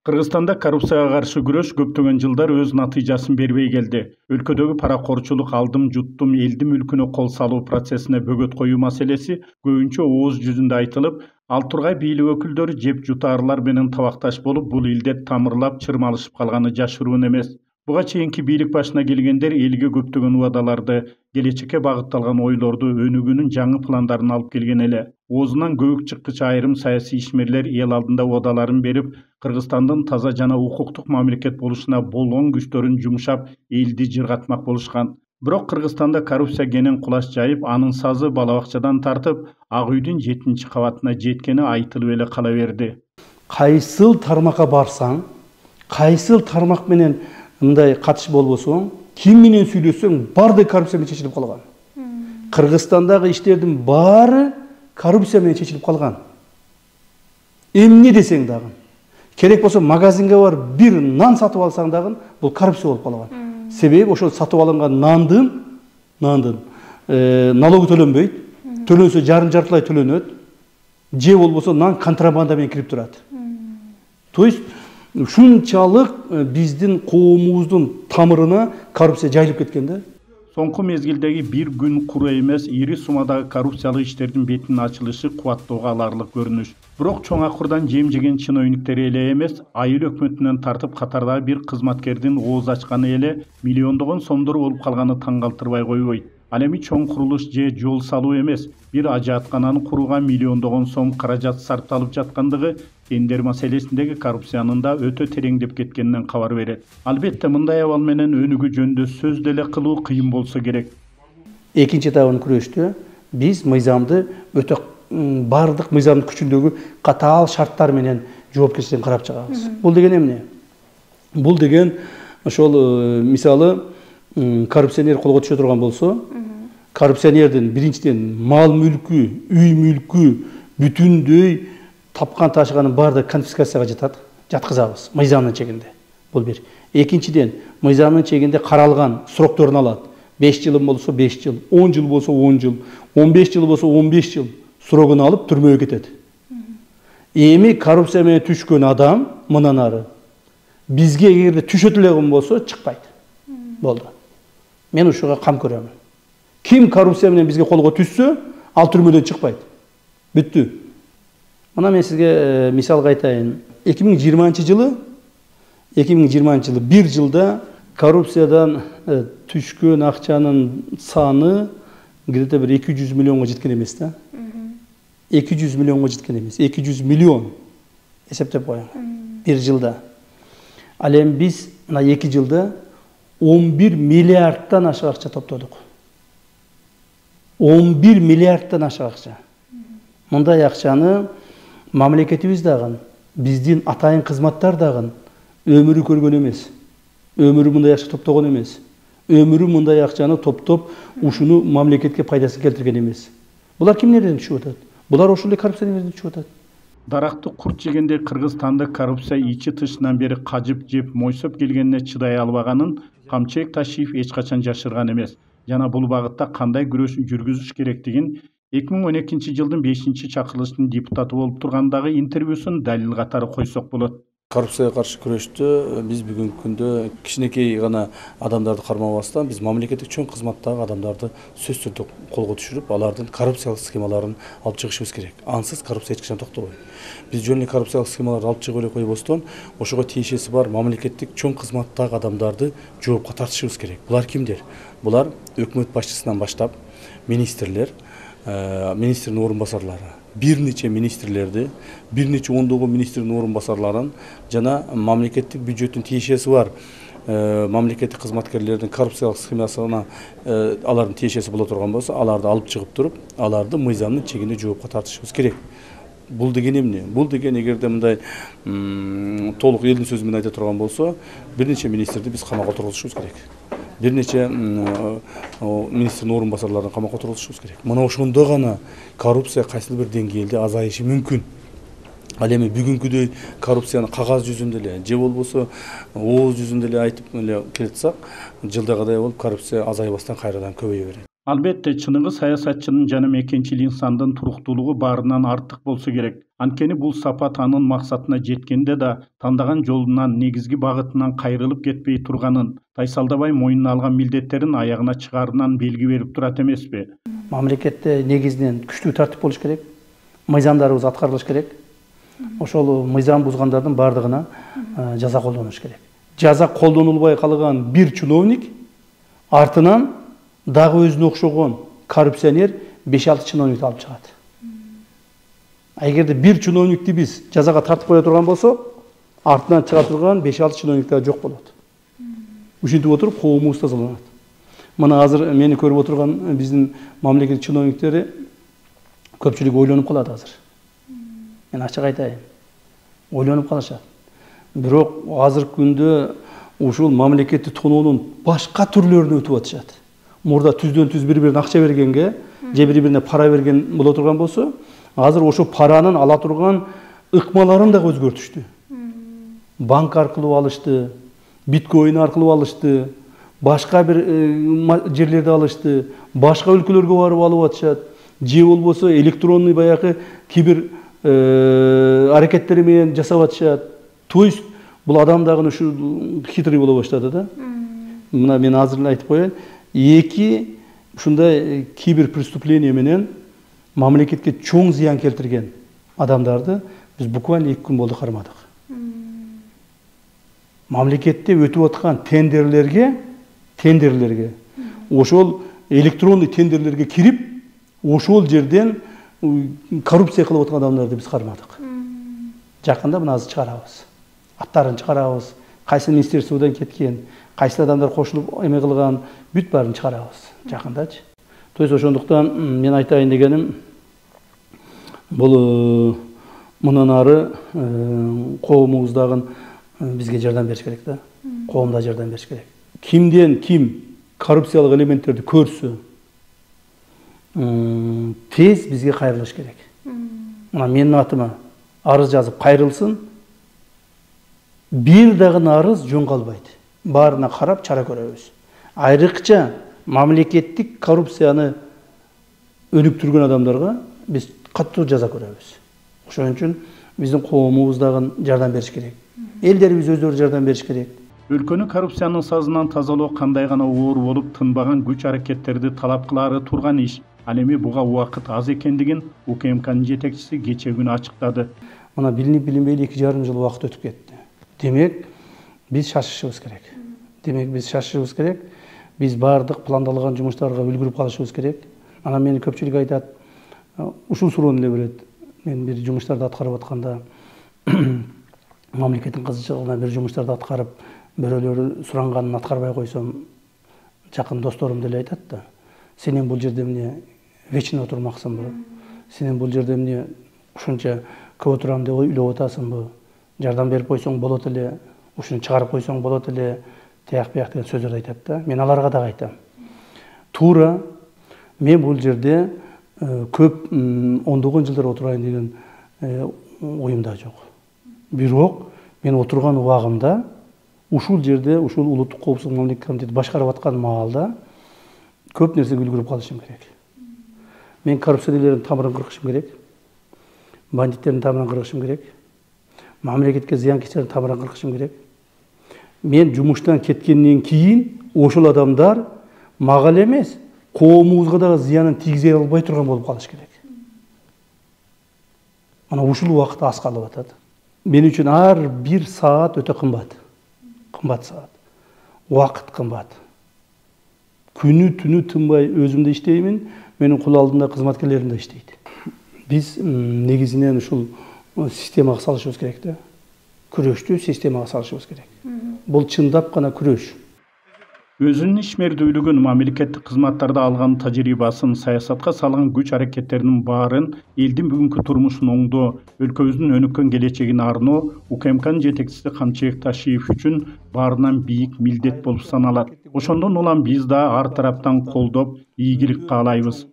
Кыргызстанда коррупцияга каршы күрөш көптөгөн жылдар өз натыйжасын бербей келди. Өлкөдөгү паракорчулук, алдым жуттум, элди мүлкүнө кол салуу процессине бөгөт коюу маселеси көбүнчө ооз жүзүндө айтылып, ал тургай бийлик өкүлдөрү жеп жутаарлар менен табакташ болуп, бул илдет тамырлап чырмалышып калганы жашыруун эмес. Буга чейинки бийлик башына келгендер элге көптөгөн убадаларды, келечекке багытталган ойлорду, өнүгүүнүн жаңы пландарын алып келген эле. Оозунан көбүк чыккыч айрым саясий ишмерлер эл алдында убадаларын берип, Кыргызстандын таза жана укуктук мамлекет болушуна болгон күчтөрүн жумшап, элди жыргатмак болушкан. Бирок Кыргызстанда коррупция кенен кулаш жайып, анын сазы бала бакчадан тартып, Ак үйдүн 7-кабатына жеткени айтылып эле кала берди. Кайсыл тармакка барсаң, кайсыл тармак менен мындай катыш болбосоң, ким менен сүйлөссөң, баардыгы коррупция менен чечилип калган. Кыргызстандагы иштердин баары коррупция менен чечилип калган. Эмне десең дагы. Керек болсо магазинге бар бир нан сатып алсаң дагы бул коррупция болуп калган. Себеби ошол сатып алынган нандын налогу төлөнбөйт. Төлөнсө жарым-жартылай төлөнөт. Же болбосо нан контрабанда менен кирип турат. То есть ушунчалык биздин коомубуздун тамырына коррупция жайылып кеткен да. Соңку мезгилдеги бир күн куру эмес, ири суммадагы коррупциялык иштердин бетинин ачылышы кубаттоого аларлык көрүнүш. Бирок чоң акырдан жем жеген чиновниктери эле эмес, айыл өкмөтүнөн тартып катардагы бир кызматкердин ооз ачканы эле миллиондогон сомдор болуп калганы таң калтырбай койбойт. Ал эми чоң курулуш же жол салуу эмес, бир ажааткананы курууга миллиондогон сом каражат сарпталып жаткандыгы тендер маселесиндеги коррупциянын да өтө тереңдеп кеткенинен кабар берет. Албетте мындай абал менен өнүгүү жөнүндө сөз деле кылуу кыйын болсо керек. Экинчи этабын күрөштө биз мыйзамды өтө бардык мыйзамдын күчүндөгү катаал шарттар менен жоопкерчилигин карап чыгабыз. Бул деген эмне? Бул деген ошол мисалы коррупционер колго түшө турган болсо, коррупционердин биринчиден мал мүлкү, үй мүлкү бүтүндөй тапкан ташыганын баардыгы конфискацияга жаткызабыз мыйзамдын чегинде. Бул бир. Экинчиден мыйзамдын чегинде каралган срокторун алат. 5 жыл болсо 5 жыл, 10 жыл болсо 10 жыл, 15 жыл болсо 15 жыл срогун алып түрмөгө кетет. Эми коррупция менен түшкөн адам мындан ары бизге эгерде түшөт элеген болсо чыкпайт. Болду. Мен ушуга кам көрөмүн. Ким коррупция менен бизге колго түшсө, ал түрмөдөн чыкпайт. Бүттү. Мына мен сизге мисалга айтайын. 2020 жылы бир жылда коррупциядан түшкөн акчанын саны где-то бир 200 миллионго жеткен эмес да. 200 миллионго жеткен эмес. 200 миллион эсептеп коюң. Бир жылда. Ал эми биз мына 2 жылда 11 миллиардтан ашык акча топтодук. 11 миллиардтан ашык акча. Мындай акчаны мамлекетибиз дагы, биздин атайын кызматтар дагы өмүрү көргөн эмес. Өмүрү мындай акча топтогон эмес. Өмүрү мындай акчаны топтоп, ушуну мамлекетке пайдасын келтирген эмес. Булар кимдерден түшүп атат? Булар ошол эле коррупционерден түшүп атат. Даракты курт жегенде Кыргызстанда коррупция ичи тышынан бери кажып жеп мойсоп келгенине чыдай албаганын Камчек Ташиев эч качан жашырган эмес. Жана бул багытта кандай күрөш жүргүзүш керектигин 2012 жылдын 5-чакырылыштын депутаты болуп тургандагы интервьюсун далил катары койсок болот. Коррупцияга каршы күрөштө биз бүгүнкү күндө кичинекей гана адамдарды кармабастан биз мамлекеттик чоң кызматтагы адамдарды сөзсүз түрдө колго түшүрүп, алардын коррупциялык схемаларын алып чыгышыбыз керек. Ансыз коррупция эч качан токтобойт. Биз жөн эле коррупциялык схемаларды алып чыгып эле койбостон, ошого тиешеси бар мамлекеттик чоң кызматтагы адамдарды жоопко тартышыбыз керек. Булар кимдер? Булар өкмөт башчысынан баштап министрлер, министрдин орун басарлары, бир нече министрлерди, бир нече ондогон министрдин орун басарларын жана мамлекеттик бюджеттин тиешеси бар мамлекеттик кызматкерлердин коррупциялык схемасына алардын тиешеси боло турган болсо, аларды алып чыгып туруп, аларды мыйзамдын чегинде жоопко тартышыбыз керек. Бул деген эмне? Бул деген эгерде мындай толук элдин сөзү менен айта турган болсо, бир нече министрди биз камакка отургузушубуз керек. Бир нече министрдин орун басарларын камакка отургузушубуз керек. Мына ошондо гана коррупция кайсыл бир деңгээлде азайышы мүмкүн. Ал эми бүгүнкүдөй коррупцияны кагаз жүзүндө эле же болбосо ооз жүзүндө эле айтып эле келатсак, жылдагыдай болуп коррупция азайбастан кайрадан көбөйө берет. Албетте чыныгы саясатчынын жана мекенчил инсандын туруктуулугу баарынан артык болсо керек. Анткени бул сапат анын максатына жеткенде да тандаган жолунан, негизги багытынан кайрылып кетпей турганын, тайсалдабай мойнуна алган милдеттерин аягына чыгарынан белги берип турат эмеспи? Мамлекетте негизинен күчтүү тартип болуш керек. Мыйзамдарыбыз аткарылыш керек. Ошол мыйзам бузгандардын бардыгына жаза колдонуш керек. Жаза колдонулбай калган бир чиновник артынан дагы өзүнө окшогон коррупционер 5-6 чиновникти алып чыгат. Эгерде бир чиновникти биз жазага тартып кое турган болсок, артынан чыга турган 5-6 чиновник да жок болот. Ушинтип отуруп коомубуз тазаланат. Мына азыр мени көрүп отурган биздин мамлекет чиновниктери көпчүлүк ойлонуп калат азыр. Мен ачык айтайын. Ойлонуп калышат. Бирок азыркы күндө ушул мамлекетти тоноонун башка түрлөрүнө өтүп атышат. Мурда түздөн түз бири-бирине акча бергенге, же бири-бирине пара берген боло турган болсо, азыр ошо паранын ала турган ыкмаларын дагы өзгөртүштү. Банк аркылуу алышты, биткоин аркылуу алышты, башка бир жерлерде алышты, башка өлкөлөргө барып алып атышат. Же болбосо электронный баягы кибер аракеттери менен жасап атышат. То есть бул адам дагы ушу хитрый боло баштады да. Мына мен азыр эле айтып коеюн. Эки ушундай кибер преступление менен мамлекетке чоң зыян келтирген адамдарды биз буквально 2 күн болду кармадык. Мамлекетте өтүп аткан тендерлерге ошол электронный тендерлерге кирип, ошол жерден коррупция кылып аткан адамдарды биз кармадык. Жакында мына азыр чыгарабыз. Аттарын чыгарабыз. Кайсы министерстводон кеткен, кайсы адамдар кошулуп эме кылган, бүт баарын чыгарабыз жакындачы. То есть ошондуктан мен айтайын дегеним, бул мындан ары коомубуздагы бизге жардам бериш керек да. Коом да жардам бериш керек. Кимден ким коррупциялык элементтерди көрсө, тез бизге кайрылыш керек. Мына менин атыма арыз жазып кайрылсын, бир дагы арыз жөн калбайт. Баарына карап чара көрөбүз. Айрыкча мамлекеттик коррупцияны өнүктүргөн адамдарга биз катуу жаза көрөбүз. Ошон үчүн биздин коомубуздагы жардам бериш керек. Элдерибиз өздөрү жардам бериш керек. Өлкөнү коррупциянын сазынан тазалоо кандай гана оор болуп, тынбаган күч аракеттерди талап кылары турган иш. Ал эми буга убакыт аз экендигин УКМКнын жетекчиси кечээ күнү ачыктады. Мына билинип билинбейли 2,5 жыл убакыт өтүп кетти. Демек, биз шашышыбыз керек. Биз бардык пландалган жумуштарга үлгүрүп калышыбыз керек. Ана мени көпчүлүк айтат, ушул суроону эле берет. Мен бир жумуштарды аткарып атканда, мамлекеттин кызычылыгына бир жумуштарды аткарып, бирөөлөрү суранганын аткарбай койсом, жакын досторум деле айтат да. Сенин бул жерде эмне вечно отурмаксыңбы? Сенин бул жерде эмне ушунча көп отурам деп ойлоп атасыңбы? Жардам берип койсоң болот эле, ушуну чыгарып койсоң болот эле, тияк бияк деген сөздөрдү айтат да. Мен аларга дагы айтам. Туура мен бул жерде көп ондогон жылдар отурайын деген оюмда жок. Бирок мен отурган убагымда ушул жерде, ушул улуттук коопсуздук мамлекеттик комитети башкарып аткан маалда көп нерсеге үлгүрүп калышым керек. Мен коррупционерлердин тамырын кыркышым керек. Бандиттердин тамырын кыркышым керек. Мамлекетке зыянкечтердин тамырын кыркышым керек. Мен жумуштан кеткенден кийин ошол адамдар мага эле эмес, коомубузга дагы зыянын тийгизе албай турган болуп калыш керек. Мына ушул убакыт аз калып атат. Мен үчүн ар бир саат өтө кымбат. Кымбат саат. Убакыт кымбат. Күнү түнү тынбай өзүм да иштеймин, менин кул алдында кызматкерлерим да иштейт. Биз негизинен ушул системага салышыбыз керек да. Күрөштү системага салышыбыз керек. Бул чындап гана күрөш. Өзүнүн ишмердүүлүгүн, мамлекеттик кызматтарда алган тажрыйбасын, саясатка салган күч аракеттеринин баарын элдин бүгүнкү турмушун оңдоо, өлкөбүздүн өнүккөн келечегин арноо УКМКнын жетекчиси Камчыбек Ташиев үчүн баарынан бийик милдет болуп саналат. Ошондон улам биз да ар тараптан колдоп, ийгилик каалайбыз.